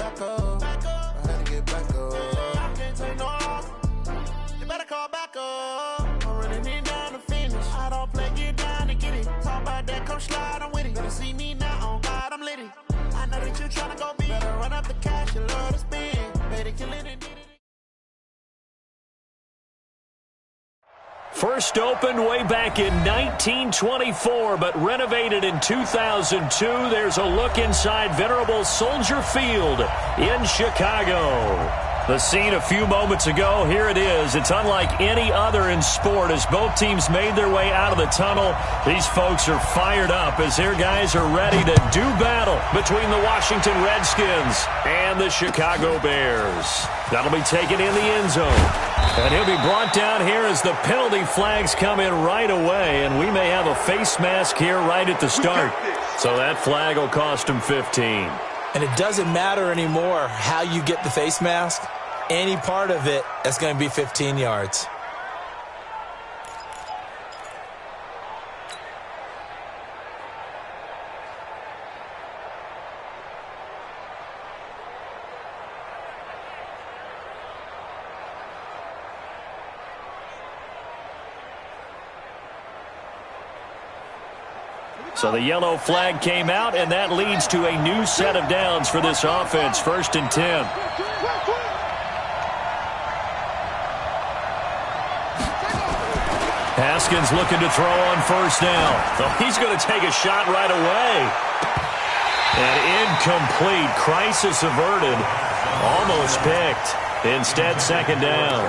back up. I had to get back up. I can't take no loss. You better call back up. I'm running it down to finish. I don't play, get down and get it. Talk about that, come slide, I'm with it. Better see me now, on God, I'm litty. I know that you tryna go be. Better run up the cash, you love to spend. Better kill it and did it. First opened way back in 1924, but renovated in 2002. There's a look inside venerable Soldier Field in Chicago. The scene a few moments ago, here it is. It's unlike any other in sport as both teams made their way out of the tunnel. These folks are fired up as their guys are ready to do battle between the Washington Redskins and the Chicago Bears. That'll be taken in the end zone. And he'll be brought down here as the penalty flags come in right away, and we may have a face mask here right at the start. So that flag will cost him 15. And it doesn't matter anymore how you get the face mask. Any part of it, that's going to be 15 yards. So the yellow flag came out, and that leads to a new set of downs for this offense. 1st and 10. Haskins looking to throw on 1st down. So he's going to take a shot right away. And incomplete. Crisis averted. Almost picked. Instead, 2nd down.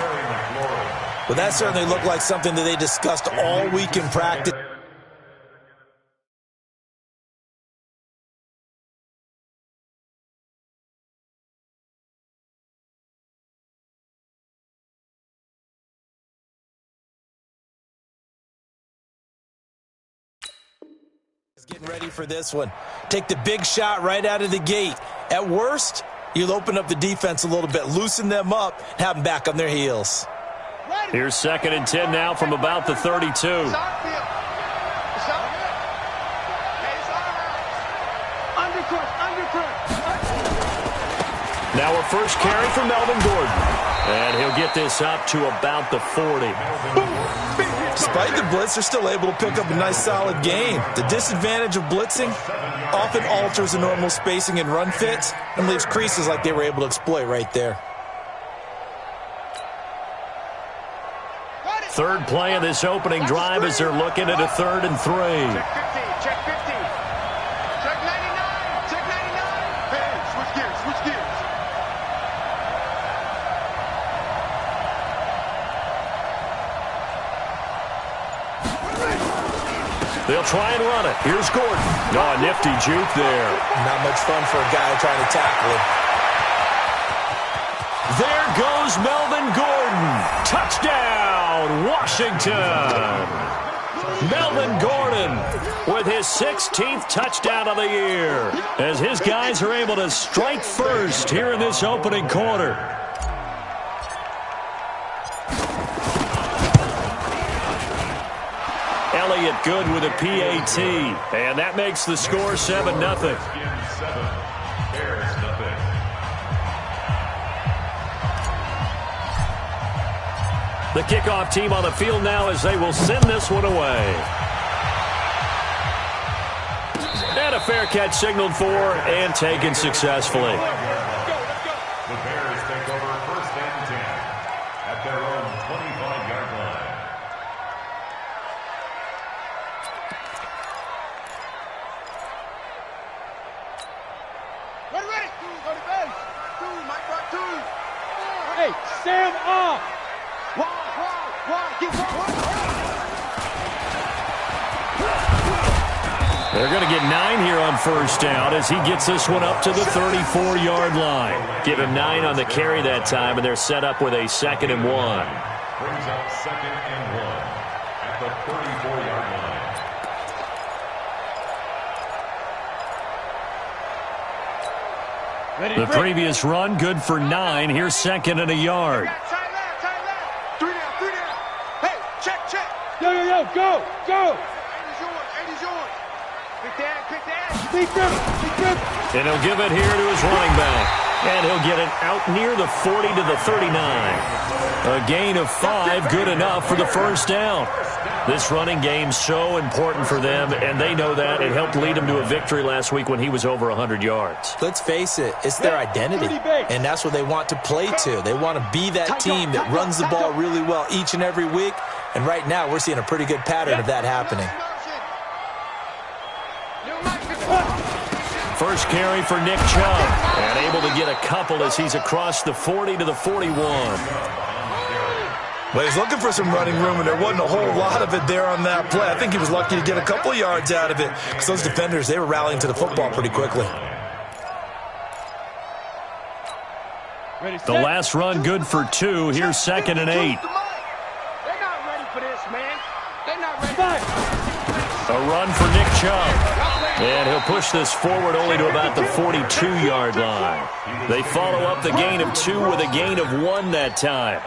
Well, that certainly looked like something that they discussed all week in practice. Getting ready for this one. Take the big shot right out of the gate. At worst, you'll open up the defense a little bit, loosen them up, have them back on their heels. Here's 2nd and 10 now from about the 32. Now a first carry for Melvin Gordon. And he'll get this up to about the 40. Despite the blitz, they're still able to pick up a nice solid gain. The disadvantage of blitzing often alters the normal spacing and run fits and leaves creases like they were able to exploit right there. Third play of this opening drive as they're looking at a 3rd and 3. Check 50. Check 99. Check 99. Hey, switch gears. They'll try and run it. Here's Gordon. Oh, a nifty juke there. Not much fun for a guy trying to tackle him. There goes Melvin Gordon. Touchdown, Washington. Melvin Gordon with his 16th touchdown of the year as his guys are able to strike first here in this opening quarter. Elliott good with a PAT, and that makes the score 7-0. The kickoff team on the field now as they will send this one away. And a fair catch signaled for and taken successfully. The Bears take over 1st and 10 at their own 25-yard line. Ready. Go to base. 2, Mike Rock 2. Hey, Sam off. Wide. Get wide. They're going to get 9 here on 1st down as he gets this one up to the 34-yard line. Give him 9 on the carry that time, and they're set up with a 2nd and 1. Brings up 2nd and 1 at the 34-yard line. The previous run, good for 9. Here's 2nd and a yard. Tight left. 3 down. Hey, check. Yo, go. 80's yours. And he'll give it here to his running back. And he'll get it out near the 40 to the 39. A gain of 5, good enough for the first down. This running game's so important for them, and they know that. It helped lead them to a victory last week when he was over 100 yards. Let's face it, it's their identity, and that's what they want to play to. They want to be that team that runs the ball really well each and every week, and right now we're seeing a pretty good pattern of that happening. First carry for Nick Chubb, and able to get a couple as he's across the 40 to the 41. Well, he's looking for some running room, and there wasn't a whole lot of it there on that play. I think he was lucky to get a couple of yards out of it because those defenders, they were rallying to the football pretty quickly. The last run good for 2. Here's 2nd and 8. They're not ready for this, man. They're not ready. A run for Nick Chubb. And he'll push this forward only to about the 42-yard line. They follow up the gain of 2 with a gain of 1 that time.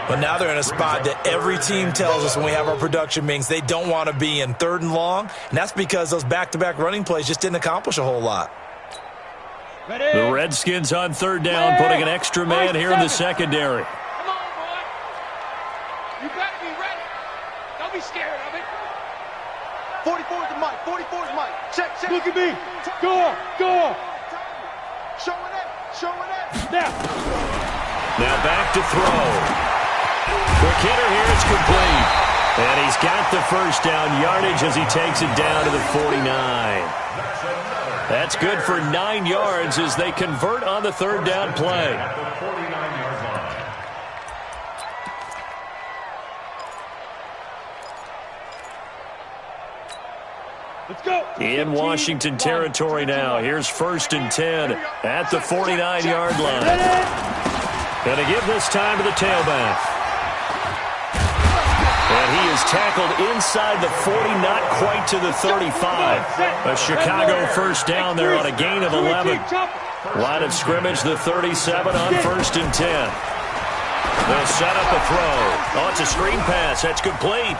But now they're in a spot that every team tells us when we have our production meetings they don't want to be in, 3rd and long. And that's because those back-to-back running plays just didn't accomplish a whole lot. The Redskins on 3rd down, putting an extra man here in the secondary. Come on, boy. You better be ready. Don't be scared of it. 44 is the mic. 44 is the mic. Check. Look at me. Go. Showing it. Now back to throw. Quick hitter here, it's complete. And he's got the first down yardage as he takes it down to the 49. That's good for 9 yards as they convert on the 3rd down play. Let's go. In Washington territory now. Here's 1st and 10 at the 49-yard line. Going to give this time to the tailback. And he is tackled inside the 40, not quite to the 35. A Chicago first down there on a gain of 11. Line of scrimmage, the 37 on 1st and 10. They'll set up a throw. Oh, it's a screen pass. That's complete.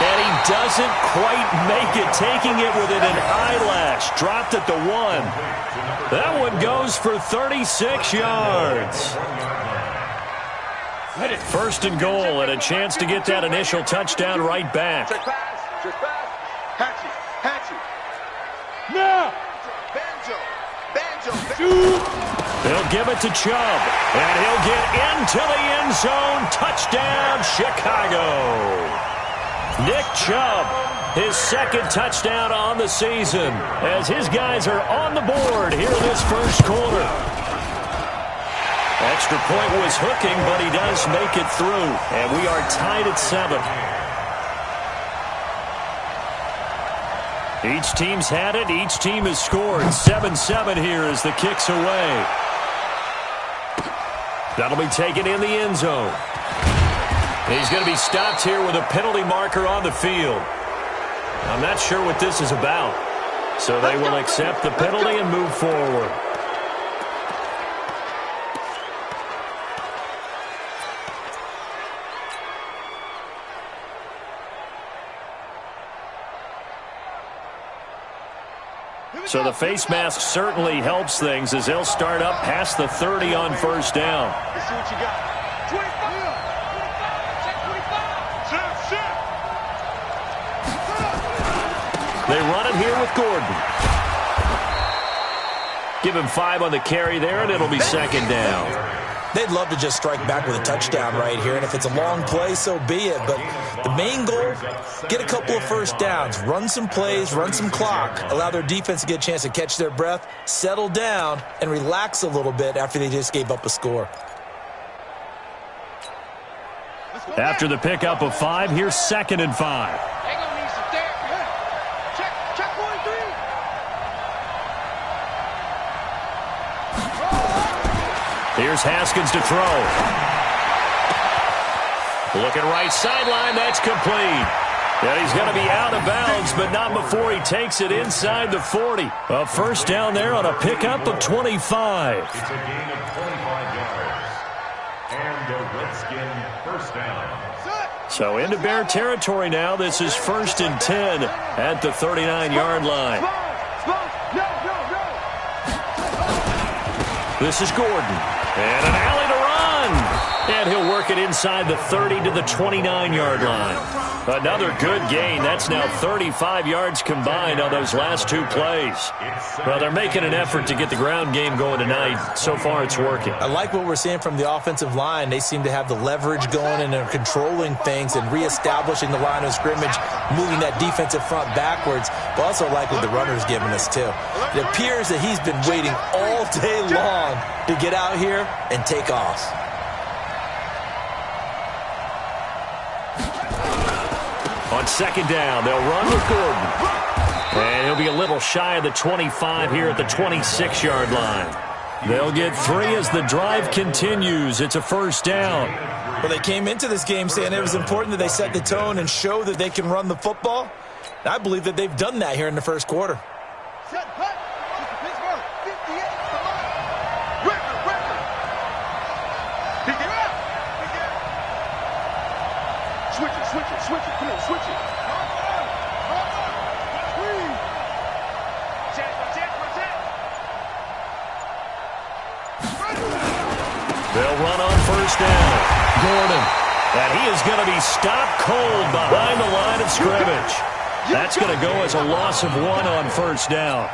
And he doesn't quite make it, taking it within an eyelash. Dropped at the 1. That one goes for 36 yards. 1st and goal, and a chance to get that initial touchdown right back. Check pass. Hatchet. Now. Banjo. They'll give it to Chubb, and he'll get into the end zone. Touchdown, Chicago. Nick Chubb, his 2nd touchdown on the season, as his guys are on the board here in this first quarter. Extra point was hooking, but he does make it through, and we are tied at 7. Each team's had it. Each team has scored. 7-7 here as the kick's away. That'll be taken in the end zone. He's going to be stopped here with a penalty marker on the field. I'm not sure what this is about. So they will accept the penalty and move forward. So the face mask certainly helps things as they'll start up past the 30 on 1st down. Let's see what you got. 25. They run it here with Gordon. Give him 5 on the carry there, and it'll be 2nd down. They'd love to just strike back with a touchdown right here, and if it's a long play, so be it. But the main goal, get a couple of first downs, run some plays, run some clock, allow their defense to get a chance to catch their breath, settle down, and relax a little bit after they just gave up a score. After the pickup of 5, here's 2nd and 5. They're going to need some therapy. Check 43. Here's Haskins to throw. Looking right sideline, that's complete. And he's going to be out of bounds, but not before he takes it inside the 40. A first down there on a pickup of 25. It's a gain of 25 yards. And a Redskin first down. So into Bear territory now. This is 1st and 10 at the 39-yard line. This is Gordon. And an alley to run. And he'll work it inside the 30 to the 29-yard line. Another good gain. That's now 35 yards combined on those last two plays. Well, they're making an effort to get the ground game going tonight. So far, it's working. I like what we're seeing from the offensive line. They seem to have the leverage going, and they're controlling things and reestablishing the line of scrimmage, moving that defensive front backwards. But also like what the runner's giving us, too. It appears that he's been waiting all day long to get out here and take off. On 2nd down, they'll run with Gordon. And he'll be a little shy of the 25 here at the 26-yard line. They'll get 3 as the drive continues. It's a 1st down. Well, they came into this game saying it was important that they set the tone and show that they can run the football. And I believe that they've done that here in the first quarter. Set, cut. Pittsburgh, 58. Record. Pick it up. Switch it. Come on, switch it. They'll run on 1st down. Gordon. And he is going to be stopped cold behind the line of scrimmage. That's going to go as a loss of 1 on 1st down.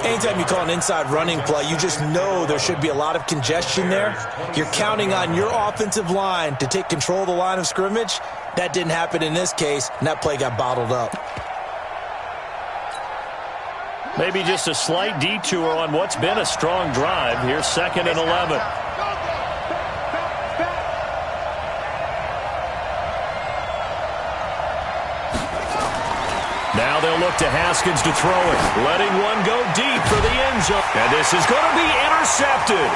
Anytime you call an inside running play, you just know there should be a lot of congestion there. You're counting on your offensive line to take control of the line of scrimmage. That didn't happen in this case, and that play got bottled up. Maybe just a slight detour on what's been a strong drive. Here's 2nd and 11. Now they'll look to Haskins to throw it. Letting one go deep for the end zone. And this is going to be intercepted.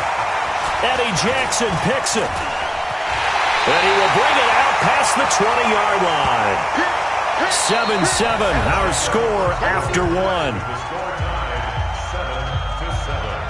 Eddie Jackson picks it. And he will bring it out past the 20-yard line. 7-7, our score after 1. The score tied 7-7.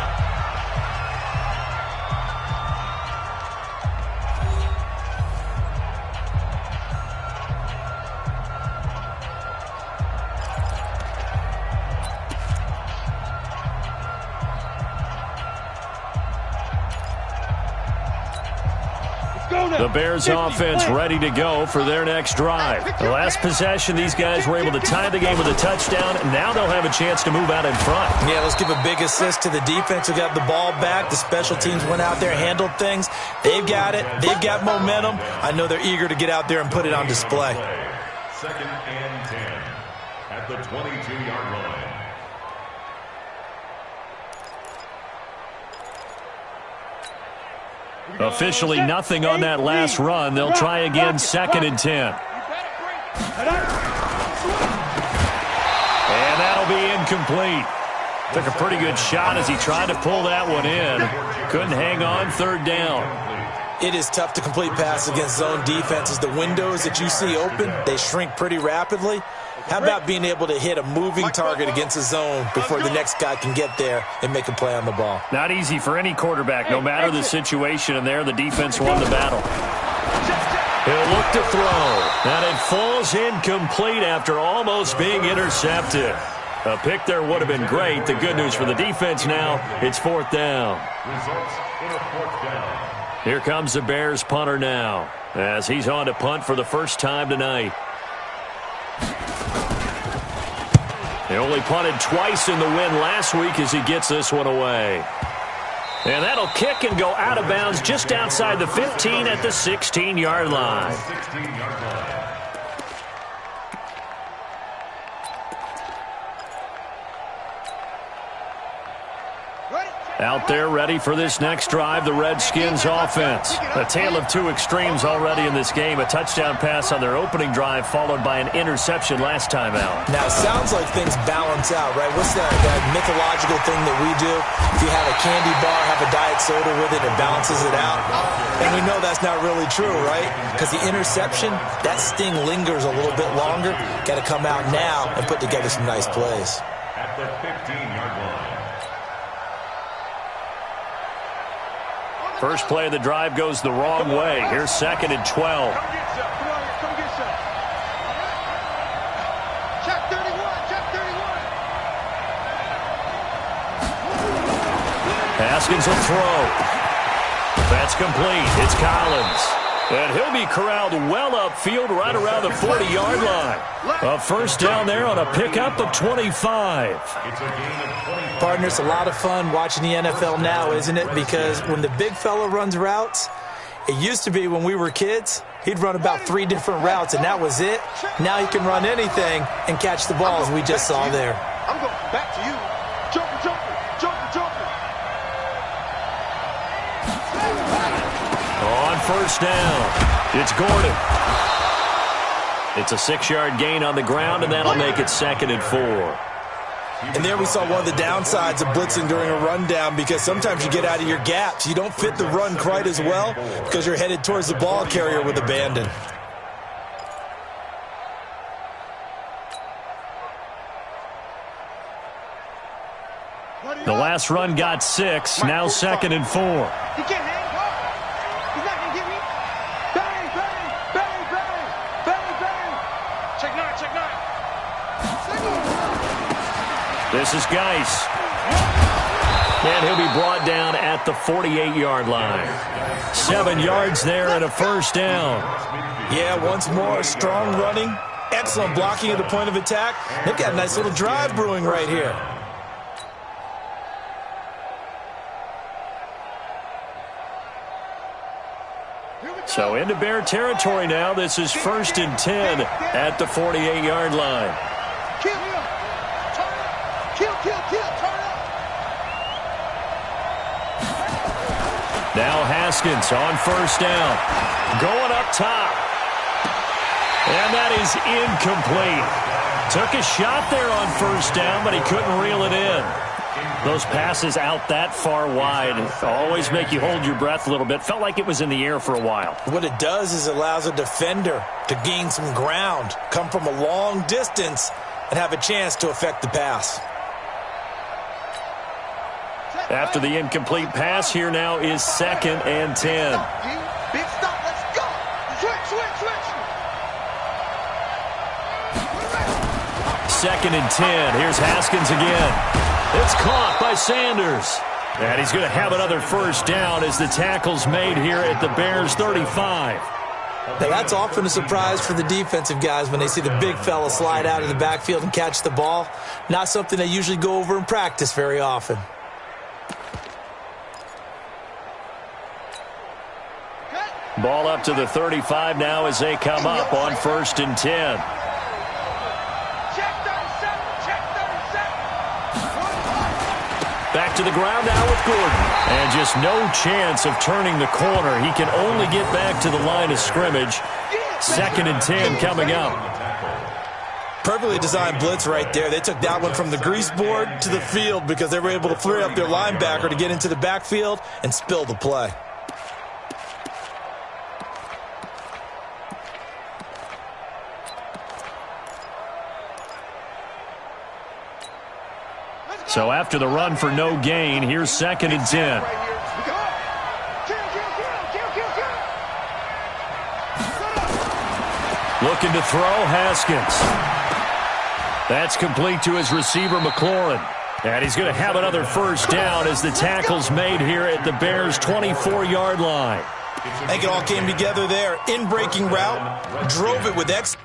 The Bears offense ready to go for their next drive. The last possession, these guys were able to tie the game with a touchdown, and now they'll have a chance to move out in front. Yeah, let's give a big assist to the defense who got the ball back. The special teams went out there, handled things. They've got it. They've got momentum. I know they're eager to get out there and put it on display. 2nd and 10 at the 22-yard line. Officially nothing on that last run. They'll try again 2nd and 10. And that'll be incomplete. Took a pretty good shot as he tried to pull that one in. Couldn't hang on 3rd down. It is tough to complete passes against zone defenses. The windows that you see open, they shrink pretty rapidly. How about being able to hit a moving target against a zone before the next guy can get there and make a play on the ball? Not easy for any quarterback, no matter the situation, and there the defense won the battle. He'll look to throw, and it falls incomplete after almost being intercepted. A pick there would have been great. The good news for the defense now, it's 4th down. Results in a 4th down. Here comes the Bears punter now, as he's on to punt for the first time tonight. He only punted twice in the win last week as he gets this one away. And that'll kick and go out of bounds just outside the 15 at the 16-yard line. 16-yard line. Out there ready for this next drive, the Redskins offense. A tale of two extremes already in this game. A touchdown pass on their opening drive followed by an interception last time out. Now, it sounds like things balance out, right? What's that mythological thing that we do? If you have a candy bar, have a diet soda with it, it balances it out. And we know that's not really true, right? Because the interception, that sting lingers a little bit longer. Got to come out now and put together some nice plays. At the 15-yard line. First play of the drive goes the wrong way. Here's 2nd and 12. Check 31, check 31. Haskins will throw. That's complete. It's Collins. And he'll be corralled well upfield right around the 40-yard line. A first down there on a pickup of 25. Partner, it's a lot of fun watching the NFL now, isn't it? Because when the big fella runs routes, it used to be when we were kids, he'd run about 3 different routes, and that was it. Now he can run anything and catch the balls we just saw there. I'm going back to you. Jumper, jumper, jumper, jumper. On first down, it's Gordon. It's a 6-yard gain on the ground, and that'll make it 2nd and 4. And there we saw one of the downsides of blitzing during a rundown, because sometimes you get out of your gaps. You don't fit the run quite as well because you're headed towards the ball carrier with abandon. The last run got 6, now 2nd and 4. He can't hang. He's not going to get me. Bang, bang, bang, bang, bang, bang. Check 9, check 9. This is Geis. And he'll be brought down at the 48-yard line. 7 yards there and a first down. Yeah, once more, strong running, excellent blocking at the point of attack. They've got a nice little drive brewing right here. So into Bear territory now. This is 1st and 10 at the 48-yard line. Kill him. Turn up. Kill, kill, kill. Turn up. Now Haskins on first down. Going up top. And that is incomplete. Took a shot there on first down, but he couldn't reel it in. Those passes out that far wide always make you hold your breath a little bit. Felt like it was in the air for a while. What it does is it allows a defender to gain some ground, come from a long distance, and have a chance to affect the pass. After the incomplete pass, here now is 2nd and 10. Big stop. Let's go. Switch, switch, switch. 2nd and 10. Here's Haskins again. It's caught by Sanders. And he's going to have another first down as the tackle's made here at the Bears' 35. Now, that's often a surprise for the defensive guys when they see the big fella slide out of the backfield and catch the ball. Not something they usually go over in practice very often. Ball up to the 35 now as they come up on 1st and 10. Back to the ground now with Gordon. And just no chance of turning the corner. He can only get back to the line of scrimmage. 2nd and 10 coming up. Perfectly designed blitz right there. They took that one from the grease board to the field because they were able to free up their linebacker to get into the backfield and spill the play. So after the run for no gain, here's 2nd and 10. Looking to throw, Haskins. That's complete to his receiver, McLaurin. And he's going to have another first down as the tackle's made here at the Bears' 24-yard line. I think it all came together there. In-breaking route, drove it with excellence.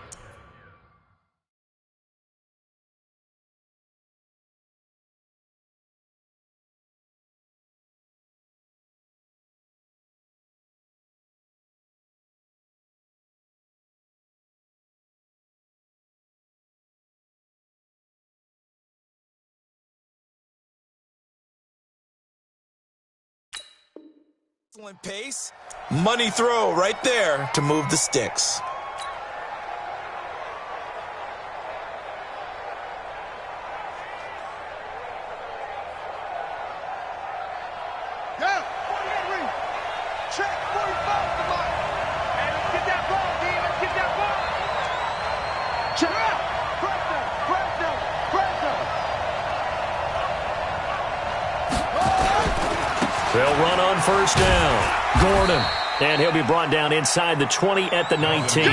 Excellent pace, money throw right there to move the sticks. Yeah, 48 ring. Check 45 the line. Hey, let's get that ball, D. Let's get that ball. Check out. Press down, press down, press down. They'll run on first down. Gordon. And he'll be brought down inside the 20 at the 19.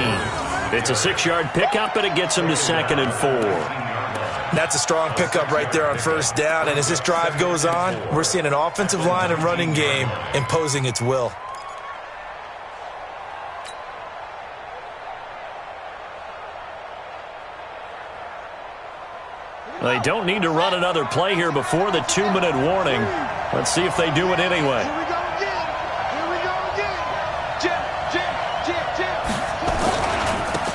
It's a 6-yard pickup, and it gets him to 2nd and 4. That's a strong pickup right there on first down, and as this drive goes on, we're seeing an offensive line and running game imposing its will. They don't need to run another play here before the 2-minute warning. Let's see if they do it anyway. Here we go again. Here we go again. Jim.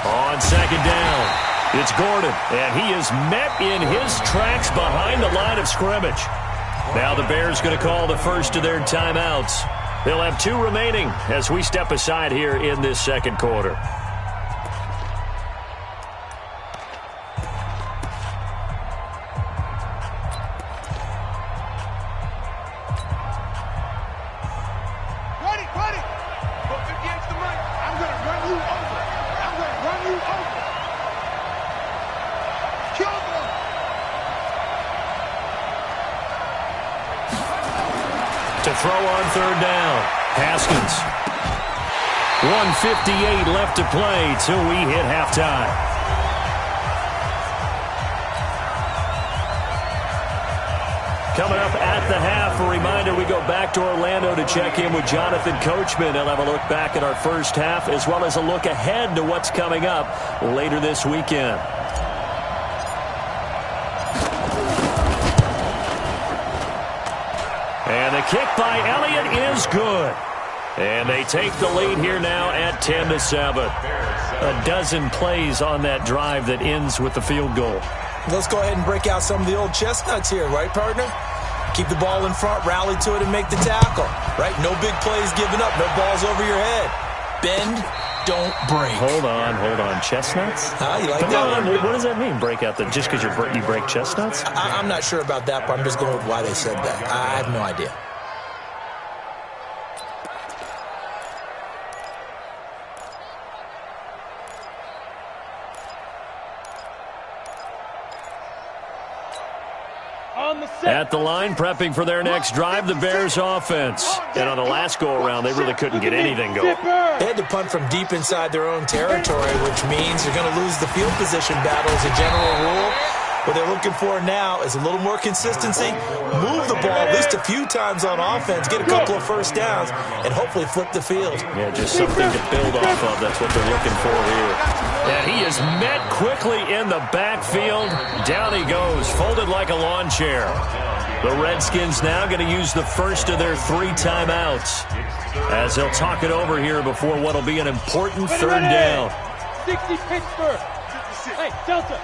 On 2nd down, it's Gordon, and he is met in his tracks behind the line of scrimmage. Now the Bears going to call the first of their timeouts. They'll have 2 remaining as we step aside here in this second quarter. To throw on 3rd down, Haskins. 1:58 left to play till we hit halftime. Coming up at the half, a reminder, we go back to Orlando to check in with Jonathan Coachman. He'll have a look back at our first half as well as a look ahead to what's coming up later this weekend. And the kick by Elliott is good. And they take the lead here now at 10-7. A dozen plays on that drive that ends with the field goal. Let's go ahead and break out some of the old chestnuts here, right, partner? Keep the ball in front, rally to it, and make the tackle, right? No big plays given up, no balls over your head. Bend, don't break. Hold on. Chestnuts? You like Come that on, one? what does that mean, break out? Just because you break chestnuts? I'm not sure about that, but I'm just going with why they said that. I have no idea. At the line, prepping for their next drive, the Bears offense. And on the last go-around, they really couldn't get anything going. They had to punt from deep inside their own territory, which means they're going to lose the field position battle as a general rule. What they're looking for now is a little more consistency, move the ball at least a few times on offense, get a couple of first downs, and hopefully flip the field. Yeah, just something to build off of. That's what they're looking for here. And he is met quickly in the backfield. Down he goes, folded like a lawn chair. The Redskins now going to use the first of their 3 timeouts as they'll talk it over here before what will be an important 3rd down. 60 Pittsburgh. Hey, Delta.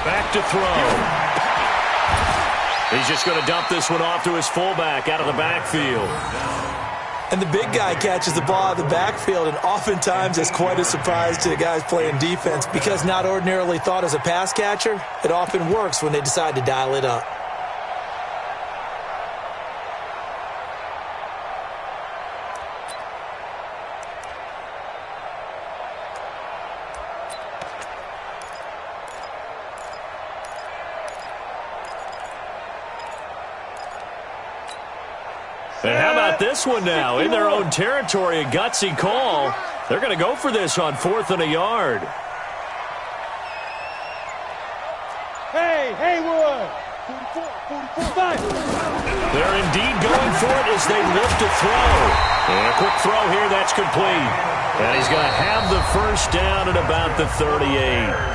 Back to throw. He's just going to dump this one off to his fullback out of the backfield. And the big guy catches the ball out of the backfield, and oftentimes it's quite a surprise to the guys playing defense because not ordinarily thought as a pass catcher, it often works when they decide to dial it up. And how about this one now? In their own territory, a gutsy call. They're going to go for this on 4th and a yard. Hey, Haywood. 45. They're indeed going for it as they look to throw. And a quick throw here, that's complete. And he's going to have the first down at about the 38.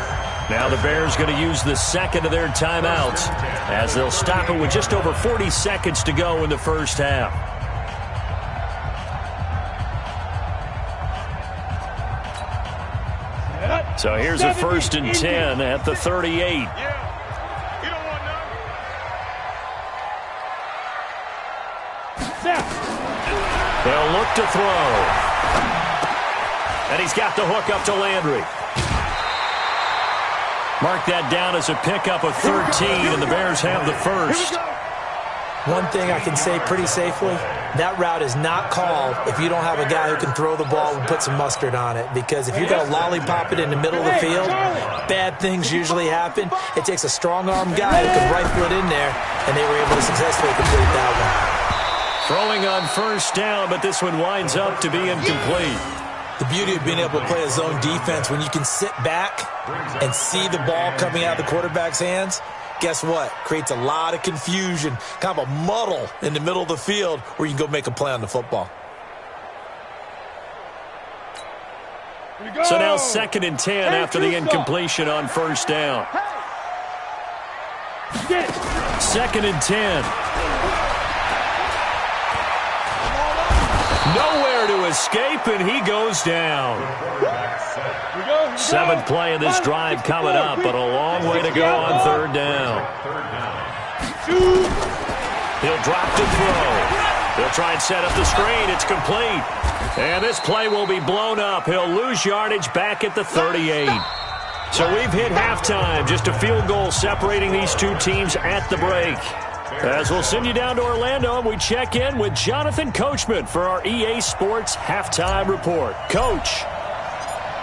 Now the Bears going to use the 2nd of their timeouts as they'll stop it with just over 40 seconds to go in the first half. So here's a 1st and 10 at the 38. They'll look to throw. And he's got the hook up to Landry. Mark that down as a pickup of 13, and the Bears have the first. One thing I can say pretty safely, that route is not called if you don't have a guy who can throw the ball and put some mustard on it. Because if you're going to lollipop it in the middle of the field, bad things usually happen. It takes a strong-arm guy who can rifle it in there, and they were able to successfully complete that one. Throwing on first down, but this one winds up to be incomplete. The beauty of being able to play a zone defense, when you can sit back and see the ball coming out of the quarterback's hands, guess what? Creates a lot of confusion, kind of a muddle in the middle of the field where you can go make a play on the football. So now 2nd and 10 after the incompletion on first down. 2nd and 10. Nowhere to escape, and he goes down. 7th play of this drive coming up, but a long way to go on 3rd down. He'll drop to throw. He'll try and set up the screen. It's complete. And this play will be blown up. He'll lose yardage back at the 38. So we've hit halftime. Just a field goal separating these two teams at the break. As we'll send you down to Orlando, and we check in with Jonathan Coachman for our EA Sports Halftime Report. Coach,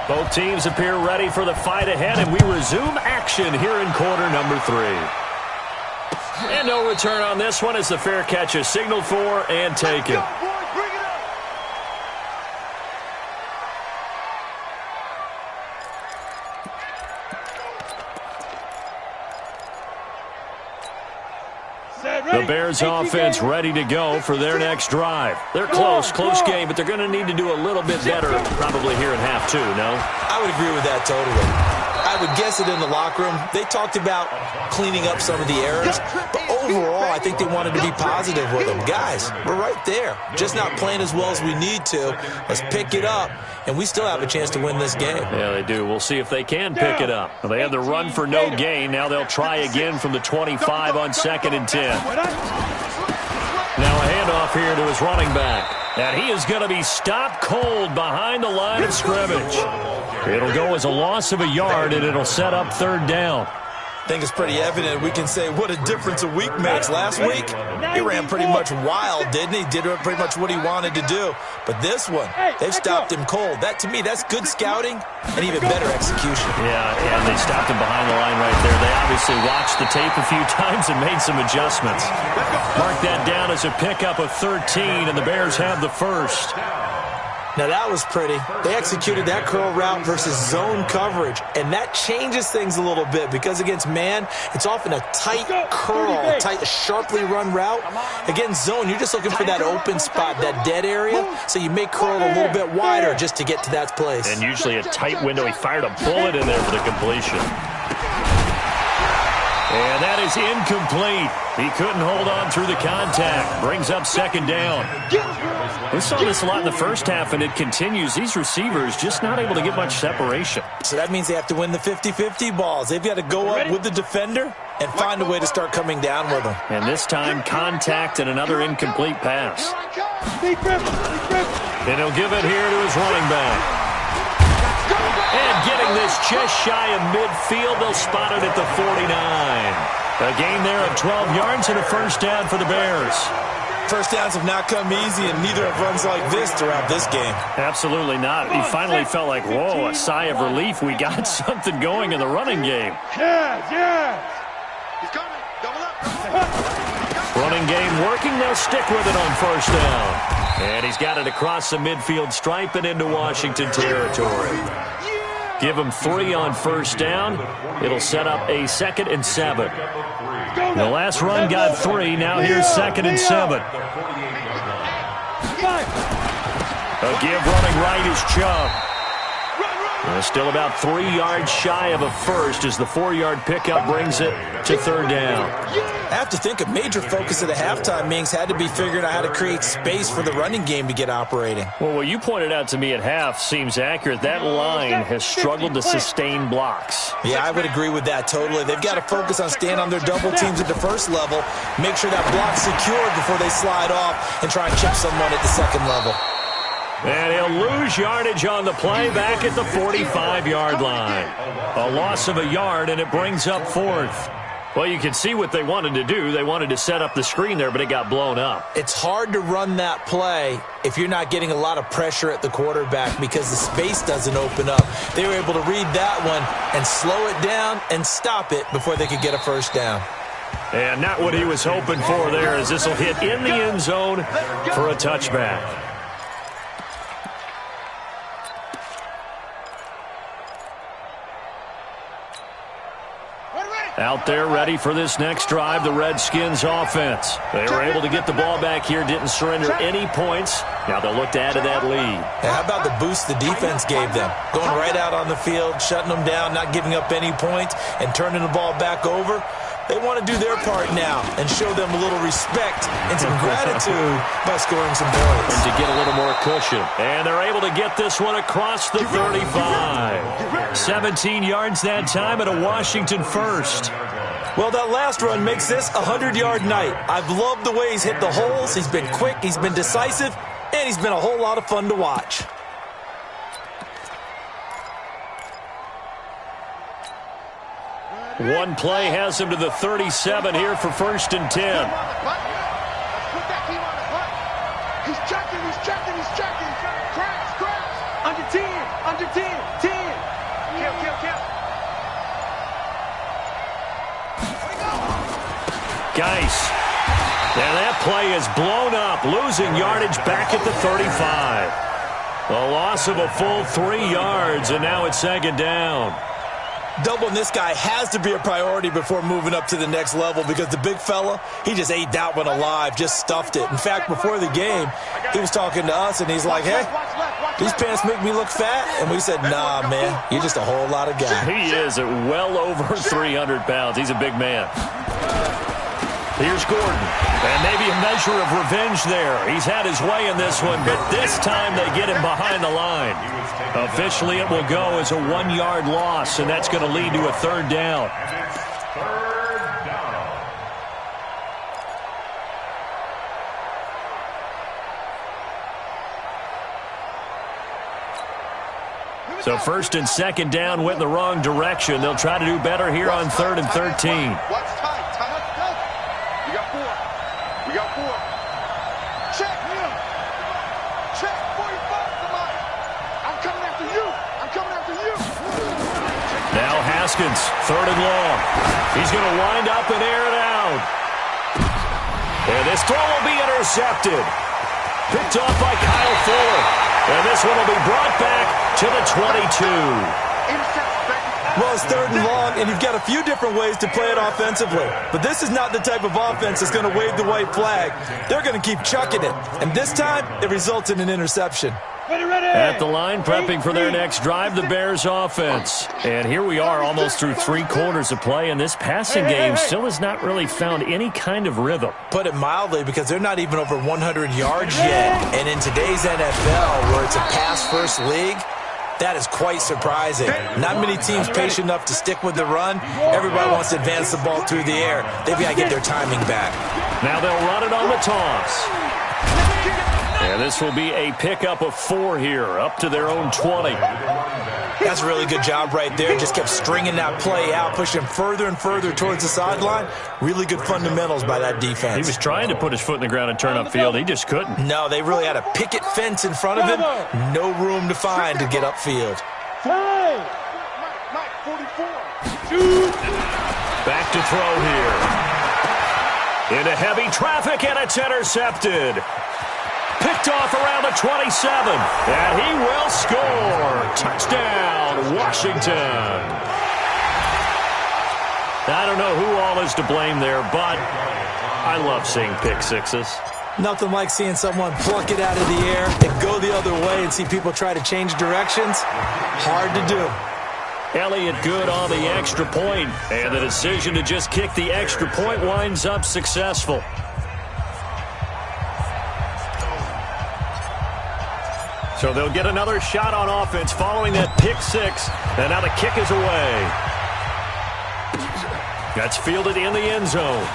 both teams appear ready for the fight ahead, and we resume action here in quarter number 3. And no return on this one as the fair catch is signaled for and taken. The Bears offense ready to go for their next drive. They're close game, but they're going to need to do a little bit better probably here in half 2, no? I would agree with that totally. I would guess it in the locker room. They talked about cleaning up some of the errors, but overall, I think they wanted to be positive with them. Guys, we're right there. Just not playing as well as we need to. Let's pick it up, and we still have a chance to win this game. Yeah, they do. We'll see if they can pick it up. Well, they had the run for no gain. Now they'll try again from the 25 on 2nd and 10. Now a handoff here to his running back. And he is going to be stopped cold behind the line of scrimmage. It'll go as a loss of a yard, and it'll set up 3rd down. I think it's pretty evident. We can say what a difference a week makes. Last week, he ran pretty much wild, didn't he? Did pretty much what he wanted to do. But this one, they've stopped him cold. That, to me, that's good scouting and even better execution. Yeah, and they stopped him behind the line right there. They obviously watched the tape a few times and made some adjustments. Mark that down as a pickup of 13, and the Bears have the first. Now, that was pretty. They executed that curl route versus zone coverage, and that changes things a little bit because against man, it's often a tight curl, tight, sharply run route. Against zone, you're just looking for that open spot, that dead area, so you make curl a little bit wider just to get to that place. And usually a tight window. He fired a bullet in there for the completion. And that is incomplete. He couldn't hold on through the contact. Brings up 2nd down. We saw this a lot in the first half, and it continues. These receivers just not able to get much separation. So that means they have to win the 50-50 balls. They've got to go up with the defender and find a way to start coming down with them. And this time, contact and another incomplete pass. And he'll give it here to his running back. And getting this just shy of midfield, they'll spot it at the 49. A gain there of 12 yards and a first down for the Bears. First downs have not come easy, and neither have runs like this throughout this game. Absolutely not. He finally felt like, whoa, a sigh of relief. We got something going in the running game. He's coming. Double up. Running game working. They'll stick with it on first down. And he's got it across the midfield stripe and into Washington territory. Give him 3 on first down. It'll set up a 2nd and 7. The last run got 3. Now here's 2nd and 7. A give running right is Chubb. Still about 3 yards shy of a first as the 4-yard pickup brings it to 3rd down. I have to think a major focus of the halftime meetings had to be figuring out how to create space for the running game to get operating. Well, what you pointed out to me at half seems accurate. That line has struggled to sustain blocks. Yeah, I would agree with that totally. They've got to focus on staying on their double teams at the first level, make sure that block's secured before they slide off and try and chip someone at the 2nd level. And he'll lose yardage on the play back at the 45-yard line. A loss of a yard, and it brings up 4th. Well, you can see what they wanted to do. They wanted to set up the screen there, but it got blown up. It's hard to run that play if you're not getting a lot of pressure at the quarterback because the space doesn't open up. They were able to read that one and slow it down and stop it before they could get a first down. And not what he was hoping for there, as this will hit in the end zone for a touchback. Out there ready for this next drive, the Redskins offense. They were able to get the ball back here, didn't surrender any points. Now they'll look to add to that lead. Hey, how about the boost the defense gave them? Going right out on the field, shutting them down, not giving up any points, and turning the ball back over. They want to do their part now and show them a little respect and some gratitude by scoring some points. And to get a little more cushion. And they're able to get this one across the 35. 17 yards that time at a Washington first. Well, that last run makes this a 100-yard night. I've loved the way he's hit the holes. He's been quick, he's been decisive, and he's been a whole lot of fun to watch. One play has him to the 37 here for 1st and 10. Put that team on the punt. He's checking, he's checking, he's checking. Crash. Under 10, under 10, 10. Kill. Geis. And that play is blown up, losing yardage back at the 35. A loss of a full 3 yards, and now it's 2nd down. Doubling this guy has to be a priority before moving up to the next level, because the big fella, he just ate that one alive, just stuffed it. In fact, before the game, he was talking to us, and he's like, hey, these pants make me look fat. And we said, nah, man, you're just a whole lot of guy. He is at well over 300 pounds. He's a big man. Here's Gordon, and maybe a measure of revenge there. He's had his way in this one, but this time they get him behind the line. Officially, it will go as a 1-yard loss, and that's going to lead to a 3rd down. So 1st and 2nd down went in the wrong direction. They'll try to do better here on 3rd and 13. What's tight? We got 4. Check him. Check 45 tonight. I'm coming after you. Now Haskins, 3rd and long. He's going to wind up and air it out. And this throw will be intercepted. Picked off by Kyle Fuller. And this one will be brought back to the 22. Well, it's 3rd and long, and you've got a few different ways to play it offensively. But this is not the type of offense that's going to wave the white flag. They're going to keep chucking it. And this time, it results in an interception. At the line, prepping for their next drive, the Bears offense. And here we are almost through 3 quarters of play, and this passing game still has not really found any kind of rhythm. Put it mildly, because they're not even over 100 yards yet. And in today's NFL, where it's a pass-first league, that is quite surprising. Not many teams patient enough to stick with the run. Everybody wants to advance the ball through the air. They've got to get their timing back. Now they'll run it on the toss. And this will be a pickup of 4 here, up to their own 20. That's a really good job right there. Just kept stringing that play out, pushing further and further towards the sideline. Really good fundamentals by that defense. He was trying to put his foot in the ground and turn upfield. He just couldn't. No, they really had a picket fence in front of him. No room to find to get upfield. Back to throw here. Into heavy traffic, and it's intercepted. Picked off around the 27. And he will score. Touchdown, Washington. I don't know who all is to blame there, but I love seeing pick sixes. Nothing like seeing someone pluck it out of the air and go the other way and see people try to change directions. Hard to do. Elliott good on the extra point, and the decision to just kick the extra point winds up successful. So they'll get another shot on offense following that pick six, and now the kick is away. That's fielded in the end zone.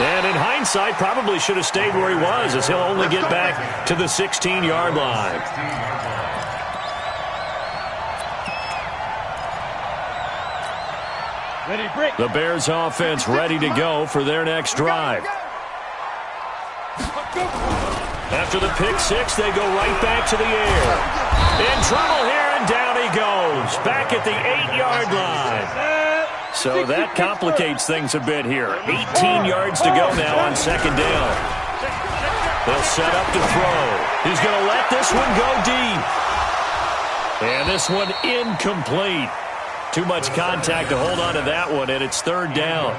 And in hindsight, probably should have stayed where he was, as he'll only get back to the 16-yard line. The Bears offense ready to go for their next drive. After the pick six, they go right back to the air. In trouble here, and down he goes. Back at the 8-yard line. So that complicates things a bit here. 18 yards to go now on second down. They'll set up to throw. He's going to let this one go deep. And this one incomplete. Too much contact to hold on to that one, and it's third down.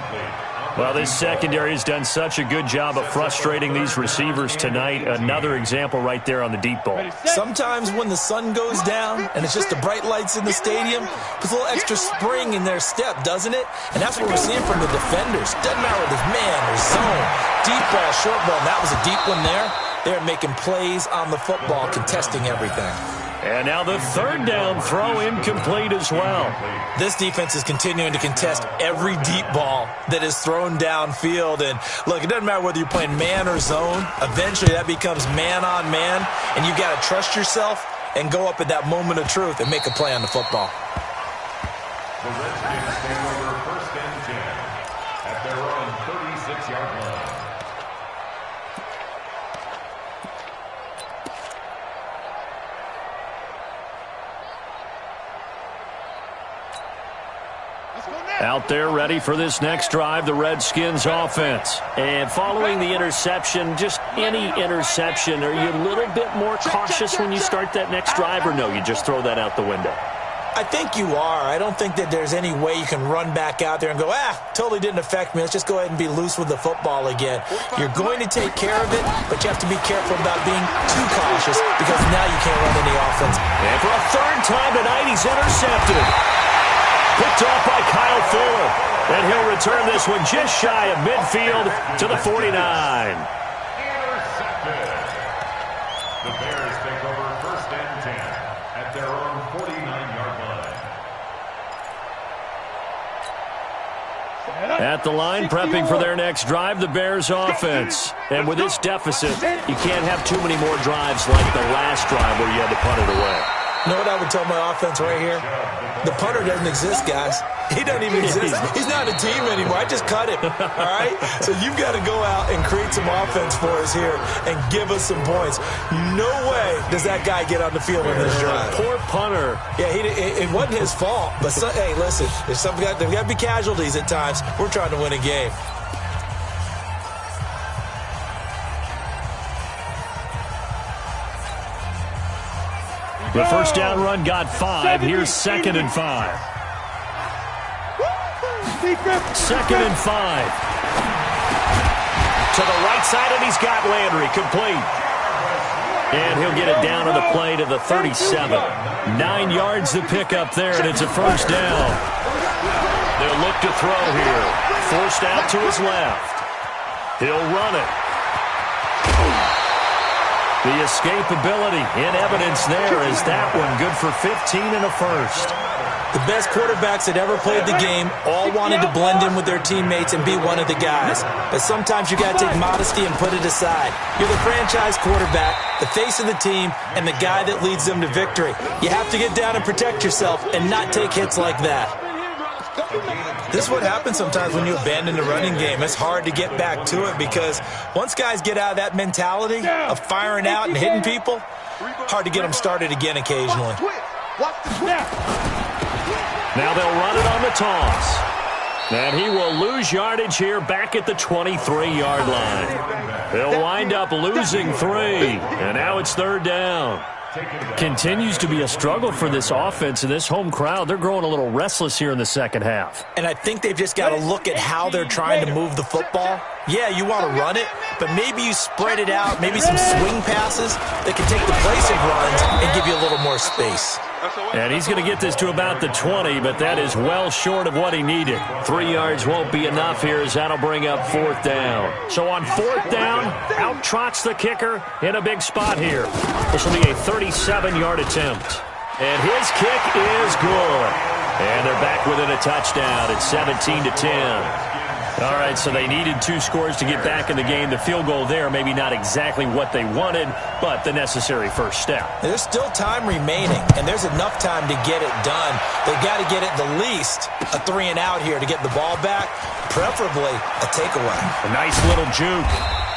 Well, this secondary has done such a good job of frustrating these receivers tonight. Another example right there on the deep ball. Sometimes when the sun goes down and it's just the bright lights in the stadium, puts a little extra spring in their step, doesn't it? And that's what we're seeing from the defenders. Doesn't matter whether it's man or zone, deep ball, short ball. And that was a deep one there. They're making plays on the football, contesting everything. And now the third down throw incomplete as well. This defense is continuing to contest every deep ball that is thrown downfield. And look, it doesn't matter whether you're playing man or zone. Eventually that becomes man on man, and you've got to trust yourself and go up at that moment of truth and make a play on the football. The Redskins take over first and 10 at their own 36-yard line. Out there ready for this next drive, the Redskins offense. And following the interception, just any interception, are you a little bit more cautious when you start that next drive, or no, you just throw that out the window? I think you are. I don't think that there's any way you can run back out there and go, totally didn't affect me. Let's just go ahead and be loose with the football again. You're going to take care of it, but you have to be careful about being too cautious because now you can't run any offense. And for a third time tonight, he's intercepted. Picked off by Kyle Fuller. And he'll return this one just shy of midfield to the 49. Intercepted. The Bears take over first and 10 at their own 49-yard line. At the line, prepping for their next drive, the Bears offense. And with this deficit, you can't have too many more drives like the last drive where you had to punt it away. You know what I would tell my offense right here? The punter doesn't exist, guys. He doesn't even exist. He's not a team anymore. I just cut him, all right? So you've got to go out and create some offense for us here and give us some points. No way does that guy get on the field in this drive. Poor punter. Yeah, it wasn't his fault. But, hey, listen, there's got to be casualties at times. We're trying to win a game. The first down run got 5. Here's 2nd and 5. 2nd and 5. To the right side, and he's got Landry complete. And he'll get it down to the play to the 37. 9 yards to pick up there, and it's a first down. They'll look to throw here. Forced out to his left. He'll run it. The escapability in evidence there is that one good for 15 and a first. The best quarterbacks that ever played the game all wanted to blend in with their teammates and be one of the guys. But sometimes you got to take modesty and put it aside. You're the franchise quarterback, the face of the team, and the guy that leads them to victory. You have to get down and protect yourself and not take hits like that. This is what happens sometimes when you abandon the running game. It's hard to get back to it because once guys get out of that mentality of firing out and hitting people, hard to get them started again occasionally. Now they'll run it on the toss. And he will lose yardage here back at the 23-yard line. He'll wind up losing 3. And now it's third down. Continues to be a struggle for this offense and this home crowd. They're growing a little restless here in the second half. And I think they've just got to look at how they're trying to move the football. Yeah, you want to run it, but maybe you spread it out, maybe some swing passes that can take the place of runs and give you a little more space. And he's going to get this to about the 20, but that is well short of what he needed. 3 yards won't be enough here as that'll bring up fourth down. So on fourth down, out trots the kicker in a big spot here. This will be a 37-yard attempt. And his kick is good. And they're back within a touchdown at 17-10. All right, so they needed 2 scores to get back in the game. The field goal there, maybe not exactly what they wanted, but the necessary first step. There's still time remaining, and there's enough time to get it done. They've got to get at the least a 3-and-out here to get the ball back, preferably a takeaway. A nice little juke.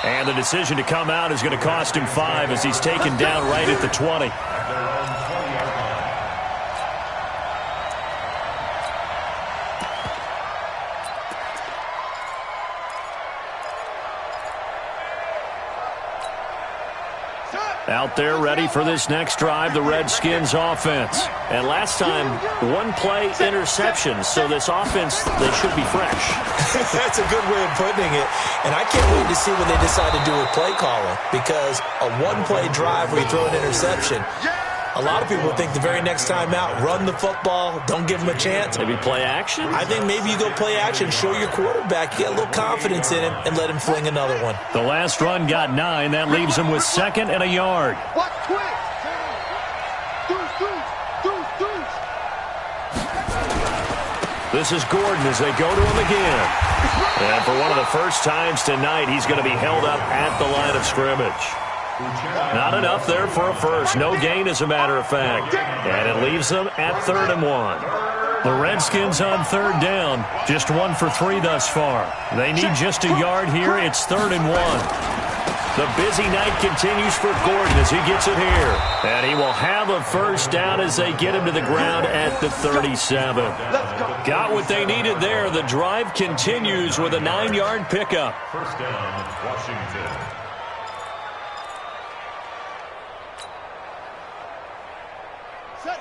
And the decision to come out is going to cost him 5 as he's taken down right at the 20. Out there ready for this next drive, the Redskins offense. And last time, one-play interception, so this offense, they should be fresh. That's a good way of putting it. And I can't wait to see what they decide to do with play calling, because a one-play drive where you throw an interception, a lot of people think the very next time out, run the football, don't give them a chance. Maybe play action? I think maybe you go play action, show your quarterback, get a little confidence in him, and let him fling another one. The last run got 9. That leaves him with 2nd and a yard. What quick? This is Gordon as they go to him again. And for one of the first times tonight, he's going to be held up at the line of scrimmage. Not enough there for a first. No gain, as a matter of fact. And it leaves them at 3rd and 1. The Redskins on 3rd down. Just 1 for 3 thus far. They need just a yard here. It's 3rd and 1. The busy night continues for Gordon as he gets it here. And he will have a first down as they get him to the ground at the 37. Got what they needed there. The drive continues with a 9-yard pickup. First down, Washington.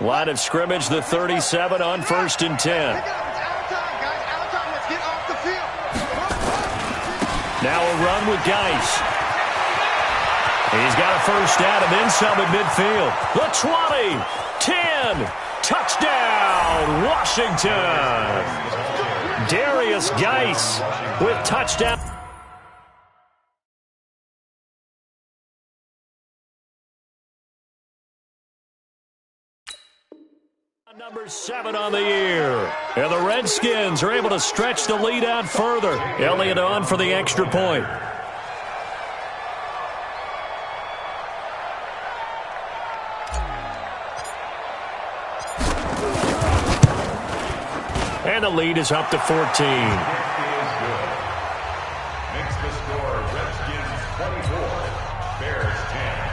Line of scrimmage, the 37 on 1st and 10. Now a run with Geis. He's got a first down and then some at midfield. The 20, 10, touchdown, Washington. Darius Geis with touchdown. Number 7 on the year. And the Redskins are able to stretch the lead out further. Elliott on for the extra point. And the lead is up to 14. Makes the score Redskins 24, Bears 10.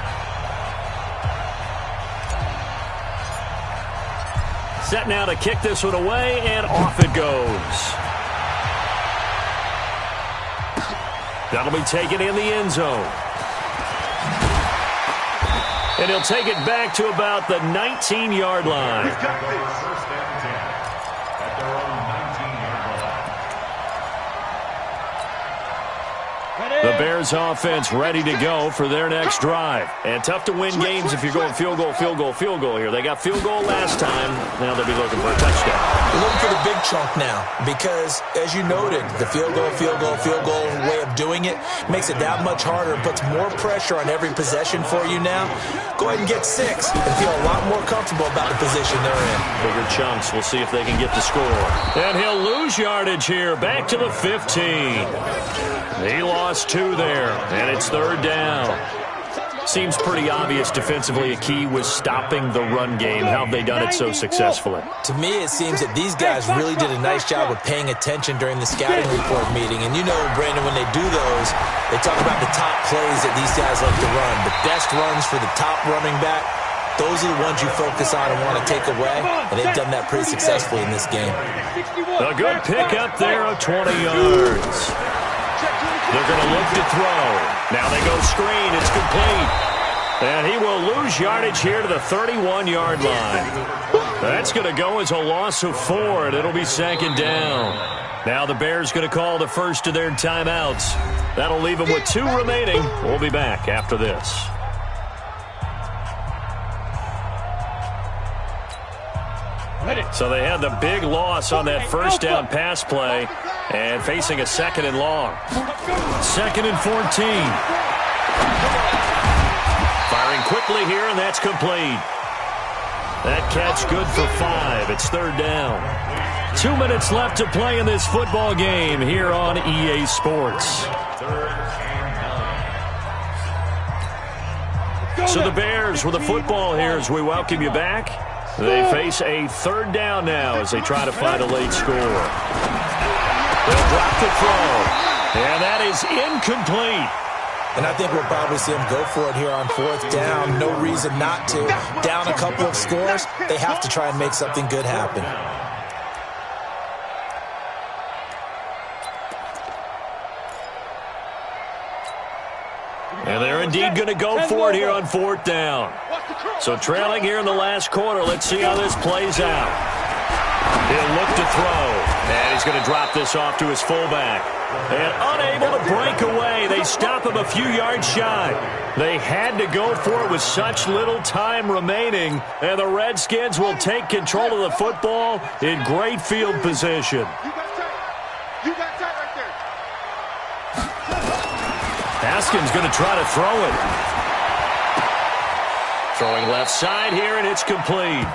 Set now to kick this one away, and off it goes. That'll be taken in the end zone. And he'll take it back to about the 19-yard line. First and 10 at their own 19-yard line. The Bears offense ready to go for their next drive. And tough to win games if you're going field goal, field goal, field goal here. They got field goal last time. Now they'll be looking for a touchdown. They're looking for the big chunk now because, as you noted, the field goal way of doing it makes it that much harder and puts more pressure on every possession for you now. Go ahead and get 6 and feel a lot more comfortable about the position they're in. Bigger chunks. We'll see if they can get the score. And he'll lose yardage here. Back to the 15. He lost 2 there, and it's 3rd down. Seems pretty obvious defensively a key was stopping the run game. How have they done it so successfully? To me, it seems that these guys really did a nice job of paying attention during the scouting report meeting. And you know, Brandon, when they do those, they talk about the top plays that these guys like to run. The best runs for the top running back, those are the ones you focus on and want to take away. And they've done that pretty successfully in this game. A good pickup there of 20 yards. They're going to look to throw. Now they go screen. It's complete. And he will lose yardage here to the 31-yard line. That's going to go as a loss of 4, and it'll be 2nd down. Now the Bears going to call the first of their timeouts. That'll leave them with 2 remaining. We'll be back after this. So they had the big loss on that first down pass play and facing a 2nd and long. 2nd and 14. Firing quickly here, and that's complete. That catch good for 5. It's 3rd down. 2 minutes left to play in this football game here on EA Sports. So the Bears with the football here as we welcome you back. They face a 3rd down now as they try to find a late score. They'll drop the throw. And that is incomplete. And I think we'll probably see them go for it here on 4th down. No reason not to. Down a couple of scores, they have to try and make something good happen. And there indeed going to go for it here on 4th down. So trailing here in the last quarter. Let's see how this plays out. He'll look to throw. And he's going to drop this off to his fullback. And unable to break away. They stop him a few yards shy. They had to go for it with such little time remaining. And the Redskins will take control of the football in great field position. You got tight right there. Haskins going to try to throw it. Throwing left side here, and it's complete.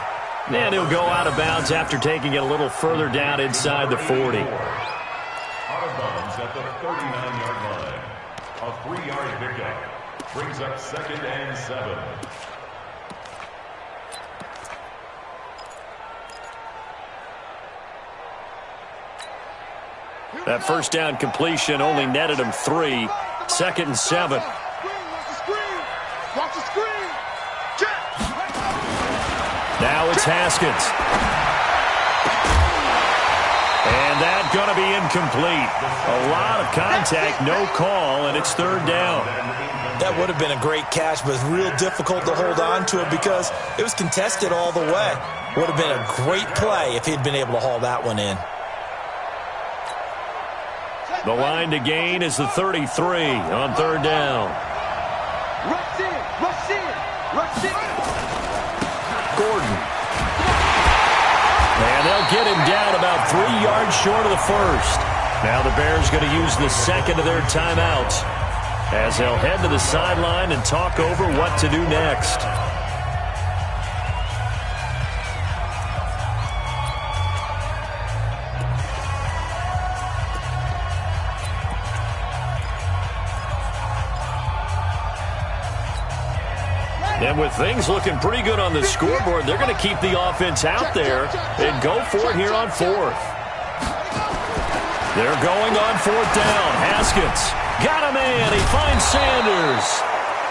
And he'll go out of bounds after taking it a little further down inside the 40. Out of bounds at the 39-yard line. A 3-yard pickup brings up 2nd and 7. That first down completion only netted him 3. 2nd and 7. Watch the screen. Watch the screen. Check. Now it's Haskins. And that's going to be incomplete. A lot of contact, no call, and it's 3rd down. That would have been a great catch, but it's real difficult to hold on to it because it was contested all the way. Would have been a great play if he'd been able to haul that one in. The line to gain is the 33 on 3rd down. Rush in. Rush in. Rush in. Gordon. And they'll get him down about 3 yards short of the first. Now the Bears going to use the second of their timeouts as they'll head to the sideline and talk over what to do next. And with things looking pretty good on the scoreboard, they're going to keep the offense out there and go for it here on 4th. They're going on 4th down. Haskins got a man. He finds Sanders.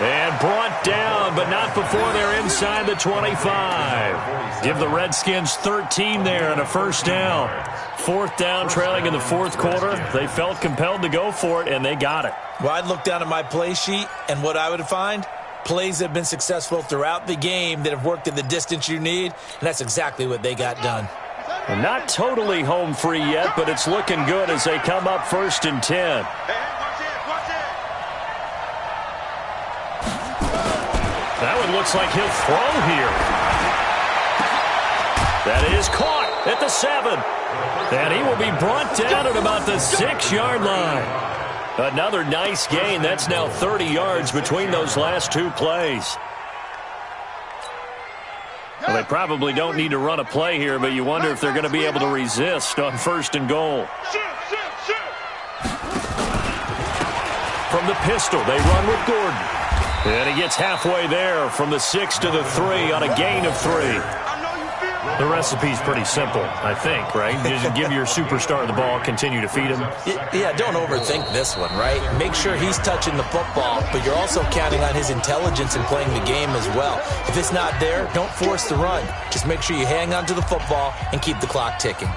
And brought down, but not before they're inside the 25. Give the Redskins 13 there and a first down. 4th down, trailing in the 4th quarter. They felt compelled to go for it, and they got it. Well, I'd look down at my play sheet, and what I would find, plays that have been successful throughout the game that have worked at the distance you need, and that's exactly what they got done. Well, not totally home free yet, but it's looking good as they come up 1st and 10. That one looks like he'll throw here. That is caught at the 7. And he will be brought down at about the 6-yard line. Another nice gain. That's now 30 yards between those last 2 plays. Well, they probably don't need to run a play here, but you wonder if they're going to be able to resist on 1st and goal. From the pistol, they run with Gordon. And he gets halfway there from the 6 to the 3 on a gain of 3. The recipe's pretty simple, I think, right? Just give your superstar the ball, continue to feed him. Yeah, don't overthink this one, right? Make sure he's touching the football, but you're also counting on his intelligence in playing the game as well. If it's not there, don't force the run. Just make sure you hang on to the football and keep the clock ticking.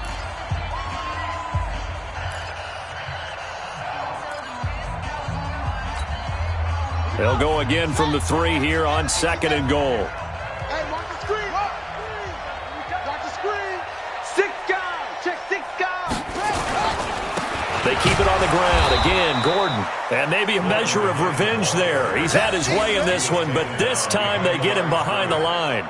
They'll go again from the 3 here on 2nd and goal. Hey, watch the screen. Watch the screen. 6 guys. Check 6 guys. They keep it on the ground. Again, Gordon. And maybe a measure of revenge there. He's had his way in this one, but this time they get him behind the line.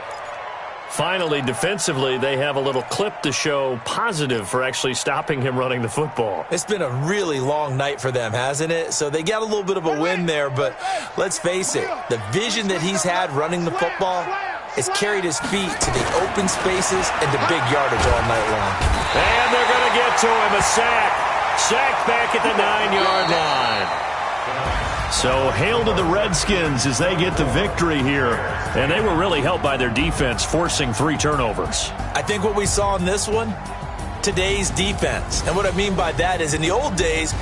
Finally, defensively, they have a little clip to show positive for actually stopping him running the football. It's been a really long night for them, hasn't it? So they got a little bit of a win there, but let's face it, the vision that he's had running the football has carried his feet to the open spaces and to big yardage all night long. And they're going to get to him, a sack. Sack back at the 9-yard line. So hail to the Redskins as they get the victory here. And they were really helped by their defense, forcing 3 turnovers. I think what we saw in this one, today's defense. And what I mean by that is in the old days,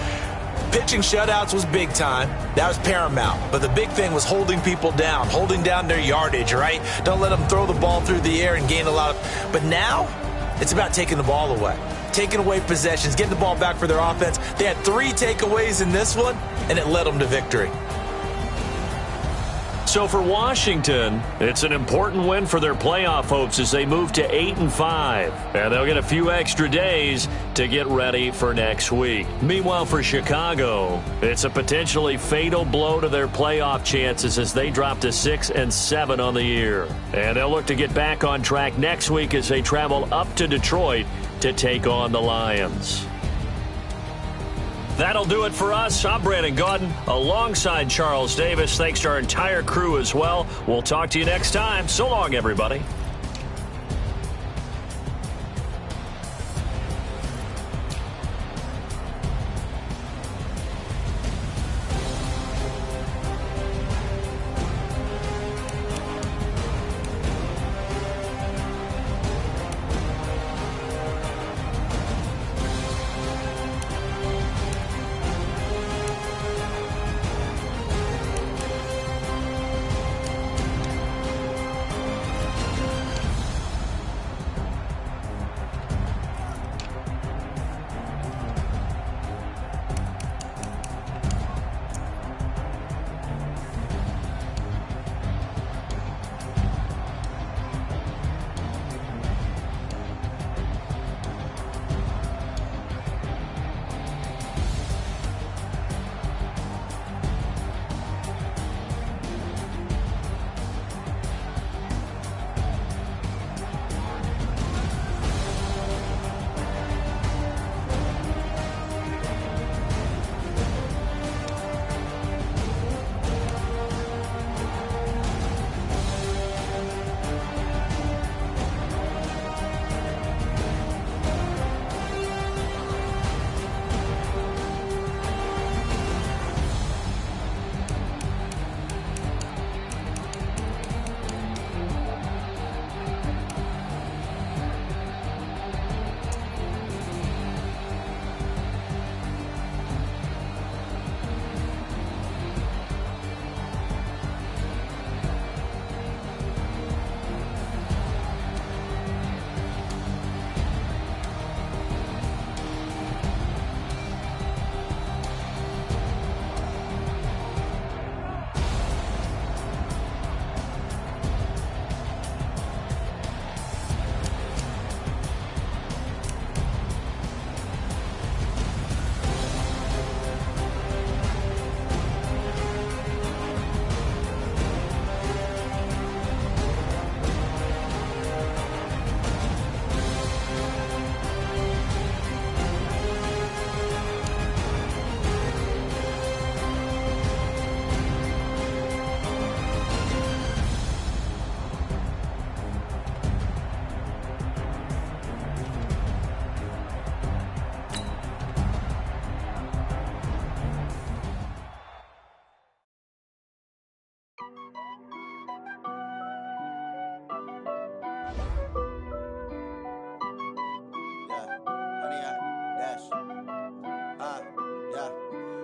pitching shutouts was big time. That was paramount. But the big thing was holding people down, holding down their yardage, right? Don't let them throw the ball through the air and gain a lot of... But now, it's about taking the ball away. Taking away possessions, getting the ball back for their offense. They had 3 takeaways in this one, and it led them to victory. So for Washington, it's an important win for their playoff hopes as they move to 8-5. And they'll get a few extra days to get ready for next week. Meanwhile, for Chicago, it's a potentially fatal blow to their playoff chances as they drop to 6-7 on the year. And they'll look to get back on track next week as they travel up to Detroit to take on the Lions. That'll do it for us. I'm Brandon Gaudin alongside Charles Davis. Thanks to our entire crew as well. We'll talk to you next time. So long, everybody.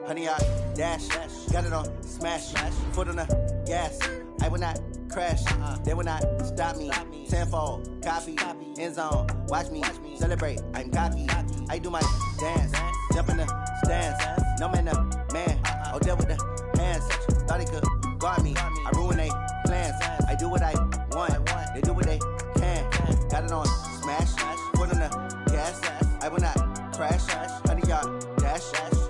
Honey, I dash, got it on smash, foot on the gas. I will not crash, they will not stop me. Tenfold, copy, end zone, watch me celebrate. I'm cocky, I do my dance, jump in the stands. No man, man, oh, there with the hands. Thought he could guard me, I ruin they plans. I do what I want, they do what they can. Got it on smash, foot on the gas. I will not crash, honey, y'all dash,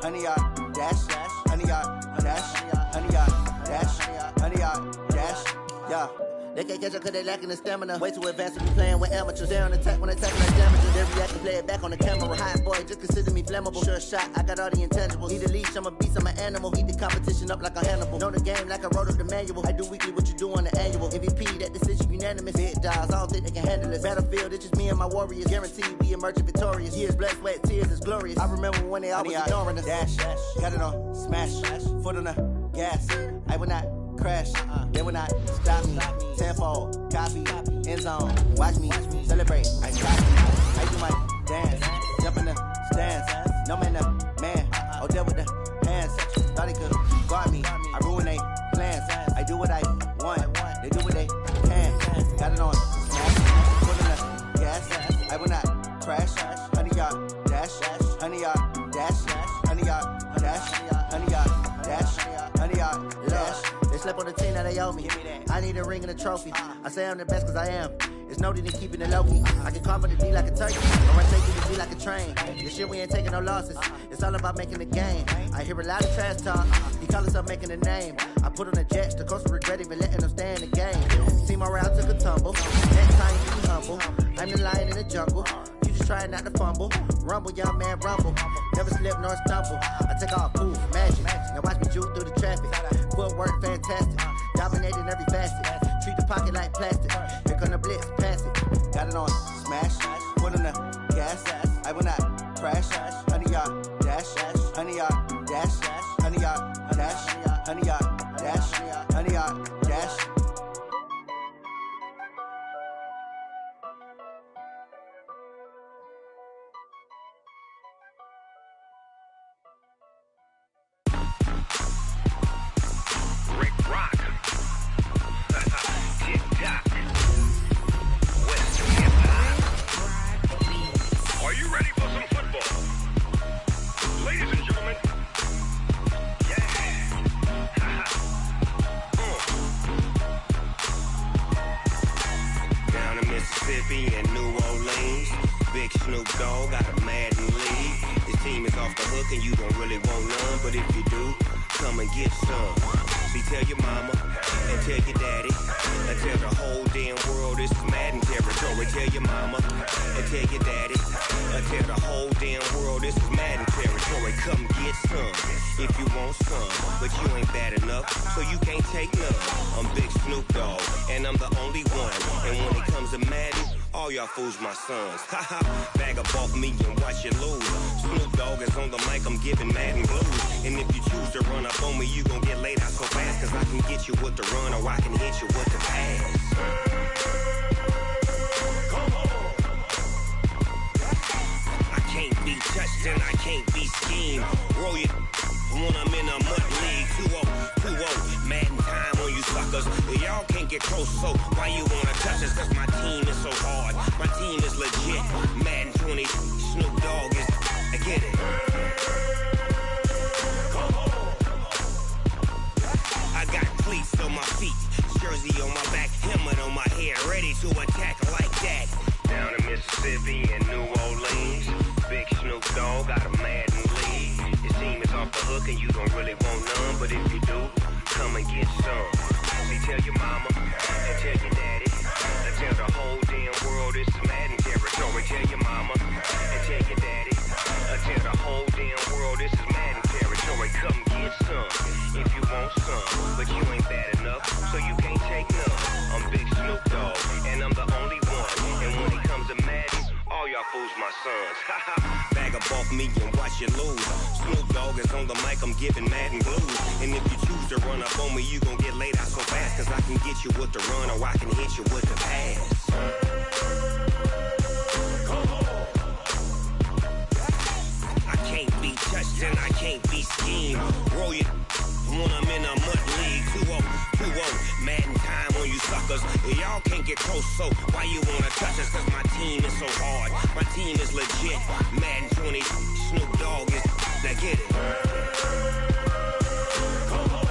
honey, y'all dash, honey, y'all dash, honey, y'all dash, honey, y'all dash, yeah. They can't catch up cause they lacking the stamina. Way too advanced to be playing with amateurs. They on attack when attacking like damages. They react and play it back on the camera. Hot boy, just consider me flammable. Sure shot, I got all the intangibles. Need a leash, I'm a beast, I'm an animal. Eat the competition up like a Hannibal. Know the game like I wrote up the manual. I do weekly what you do on the annual. MVP, that decision unanimous. Big dials, I don't think they can handle this. Battlefield, it's just me and my warriors. Guaranteed we emerging victorious. Years, blood, sweat, tears, is glorious. I remember when they always ignoring us. Dash, got it on smash, foot on the gas. I will not crash, they will not stop me. Tenfold, copy, end zone, watch me celebrate. I cocky, I do my dance, jump in the stands. No man, man, oh, there with the hands. Thought he could guard me, I ruin they plans. I do what I want, they do what they can. Got it on smash, foot on the gas. I will not crash, honey, y'all dash, honey, y'all dash, honey, y'all dash, honey, y'all dash, honey, y'all dash. They slept on the team, now they they owe me. I need a ring and a trophy. I say I'm the best cause I am. It's no need in keeping it low-key. I can climb with the D like a turkey, or I take it to D like a train. This shit, we ain't taking no losses. It's all about making the game. I hear a lot of trash talk. He call himself making a name. I put on the jets, the coast regret even letting them stay in the game. See my route took a tumble. Next time you be humble. I'm the lion in the jungle. You just try not to fumble. Rumble, young man, rumble. Never slip nor stumble. I take off, move, magic. Now watch me juke through the traffic. Footwork fantastic. Dominating every facet. Treat the pocket like plastic. Here come the blitz, pass it. Got it on smash. Put on the gas. I will not crash. 100-yard dash. 100-yard dash. 100-yard dash. 100-yard dash. 100-yard dash. And New Orleans, Big Snoop Dogg got a Madden league. His team is off the hook and you don't really want none, but if you do, come and get some. See, tell your mama and tell your daddy and tell the whole damn world this is Madden territory. Tell your mama and tell your daddy and tell the whole damn world this is Madden territory. Come get some if you want some, but you ain't bad enough, so you can't take none. I'm Big Snoop Dogg and I'm the only one, and when it comes to Madden, all y'all fools my sons. Haha, bag up off me and watch you lose. Snoop Dogg is on the mic, I'm giving Madden blues. And if you choose to run up on me, you gon' get laid out so fast, cause I can get you with the run or I can hit you with the pass. Come on. I can't be touched and I can't be schemed. Roll it when I'm in a mud league. 2-0, Madden time on you suckers. Y'all can't get close, so why you wanna touch us? Cause my team is so hard, my team is legit. Madden 20, Snoop Dogg is, I get it. Come on. I got cleats on my feet, jersey on my back, helmet on my head, ready to attack like that. Down in Mississippi and New Orleans, Big Snoop Dogg got a Madden league. His team is off the hook and you don't really want none, but if you do, come and get some. See, tell your mama and tell your daddy and tell the whole damn world this is Madden territory. Tell your mama and tell your daddy and tell the whole damn world this is Madden territory. Come get some if you want some, but you ain't bad enough, so you can't take none. I'm Big Snoop Dogg and I'm the only one, and when it comes to Madden, all y'all fools my sons. Bag up off me and watch you lose. Snoop Dogg is on the mic, I'm giving Madden blues. And if you choose to run up on me, you gon' get laid out so fast, cause I can get you with the run or I can hit you with the pass. Come on. I can't be touched and I can't be schemed. Roll it when I'm in a mud league. 2-0, Madden time on you suckers. Y'all can't get close, so why you wanna touch us? Cause my team is so hard, my team is legit. Madden 20, Snoop Dogg is, now get it. Come on.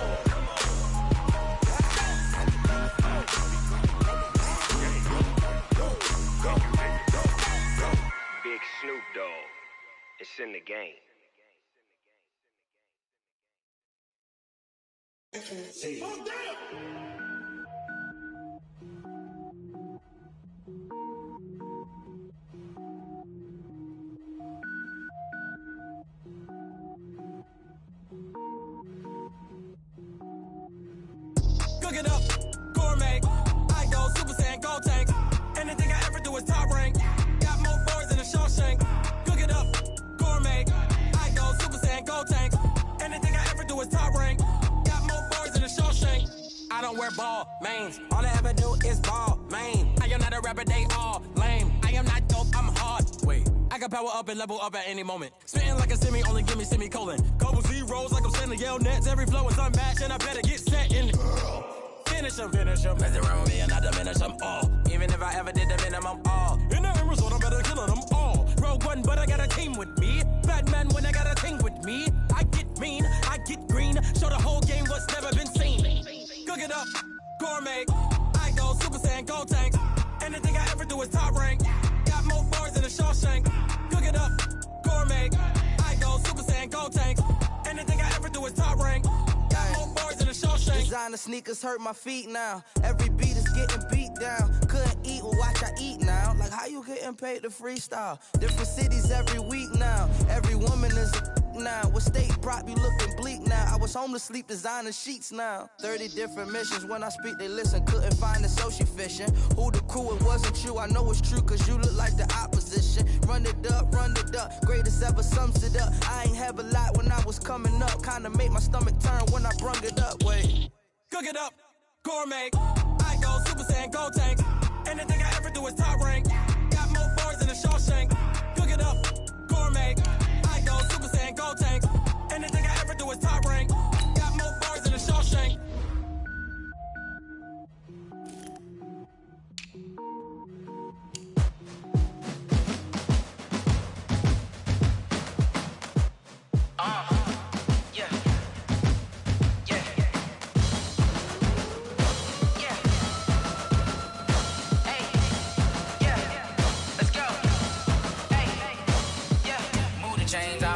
Go. Big Snoop Dogg, it's in the game. Oh, damn! Cook it up, gourmet. I go Super Saiyan, gold tank. Anything I ever do is top rank. Got more boys than a Shawshank. Cook it up, gourmet. I go Super Saiyan, gold tank. Anything I ever do is top rank. Got more boys than a Shawshank. I don't wear ball mains. All I ever do is ball main. I am not a rapper, they all lame. I am not dope, I'm hard. Wait, I can power up and level up at any moment. Spitting like a semi, only give me semicolon. Couple zeros like I'm sending yell nets. Every flow is unmatched and I better get set in. Finish them. Mess around with me and I diminish them all. Even if I ever did the minimum, all. In the end result, I'm better killing them all. Rogue One, but I got a team with me. Batman when I got a team with me. I get mean, I get green. Show the whole game what's never been seen. Cook it up, gourmet. I go Super Saiyan, go tanks. Anything I ever do is top rank. Got more bars than a Shawshank. Cook it up, gourmet. I go Super Saiyan, go tanks. Anything I ever do is top rank. Got more bars than a Shawshank. Designer sneakers hurt my feet now. Every beat is getting beat down. Couldn't eat, well watch I eat now. Like how you getting paid to freestyle? Different cities every week now. Every woman is a now. What state prop you looking bleak now? I was home to sleep designer sheets now. 30 different missions. When I speak they listen. Couldn't find it so she fishing. Who the crew, it wasn't you. I know it's true cause you look like the opposition. Run it up, greatest ever sums it up. I ain't have a lot when I was coming up. Kinda made my stomach turn when I brung it up. Wait. Cook it up, gourmet. I go Super Saiyan, go tanks. Anything I ever do is top rank. Got more bars than a Shawshank. Cook it up, gourmet. I go Super Saiyan, go tanks. Anything I ever do is top rank. Got more bars than a Shawshank.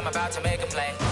I'm about to make a play.